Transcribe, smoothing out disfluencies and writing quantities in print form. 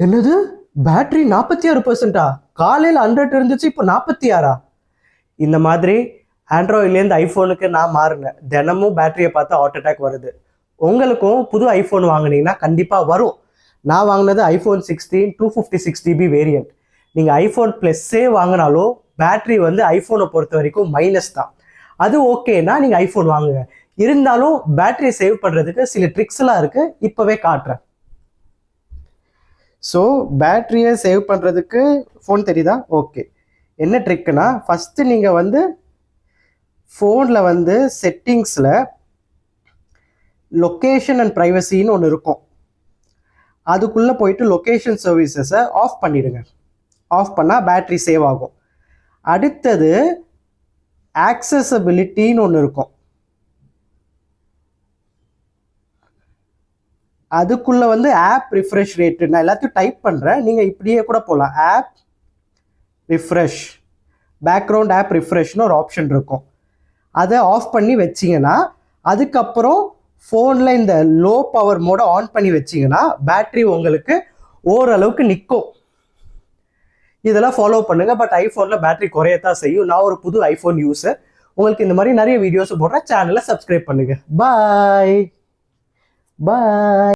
என்னது பேட்டரி 46%? காலையில் 100 இருந்துச்சு, இப்போ 46? இந்த மாதிரி ஆண்ட்ராய்ட்லேருந்து ஐஃபோனுக்கு நான் மாறினேன். தினமும் பேட்டரியை பார்த்து ஹார்ட் அட்டாக் வருது. உங்களுக்கும் புது ஐஃபோன் வாங்கினீங்கன்னா கண்டிப்பாக வரும். நான் வாங்கினது ஐஃபோன் 16 256GB வேரியண்ட். நீங்கள் ஐஃபோன் ப்ளஸ்ஸே வாங்கினாலும் பேட்டரி வந்து ஐஃபோனை பொறுத்த வரைக்கும் மைனஸ் தான். அது ஓகேனா நீங்கள் ஐஃபோன் வாங்குங்க. இருந்தாலும் பேட்டரியை சேவ் பண்ணுறதுக்கு சில ட்ரிக்ஸ்லாம் இருக்குது, இப்போவே காட்டுறேன். ஸோ பேட்டரியை சேவ் பண்ணுறதுக்கு ஃபோன் தெரியுதா? ஓகே. என்ன ட்ரிக்குனா, ஃபஸ்ட்டு நீங்கள் வந்து ஃபோனில் வந்து செட்டிங்ஸில் லொக்கேஷன் அண்ட் ப்ரைவசின்னு ஒன்று இருக்கும். அதுக்குள்ளே போயிட்டு லொக்கேஷன் சர்வீசஸை ஆஃப் பண்ணிவிடுங்க. ஆஃப் பண்ணால் பேட்ரி சேவ் ஆகும். அடுத்தது ஆக்சசபிலிட்டின்னு ஒன்று இருக்கும். அதுக்குள்ளே வந்து ஆப் ரிஃப்ரெஷ் ரேட்டு, நான் எல்லாத்தையும் டைப் பண்ணுறேன், நீங்கள் இப்படியே கூட போகலாம். ஆப் ரிஃப்ரெஷ், பேக்ரவுண்ட் ஆப் ரிஃப்ரெஷ்னு ஒரு ஆப்ஷன் இருக்கும். அதை ஆஃப் பண்ணி வச்சிங்கன்னா, அதுக்கப்புறம் ஃபோனில் இந்த லோ பவர் மோடை ஆன் பண்ணி வச்சிங்கன்னா பேட்ரி உங்களுக்கு ஓரளவுக்கு நிற்கும். இதெல்லாம் ஃபாலோ பண்ணுங்கள். பட் ஐஃபோனில் பேட்ரி குறையத்தான் செய்யும். நான் ஒரு புது ஐஃபோன் யூஸர். உங்களுக்கு இந்த மாதிரி நிறைய வீடியோஸ் போடுறேன். சேனலை சப்ஸ்கிரைப் பண்ணுங்கள். பாய் பாய்.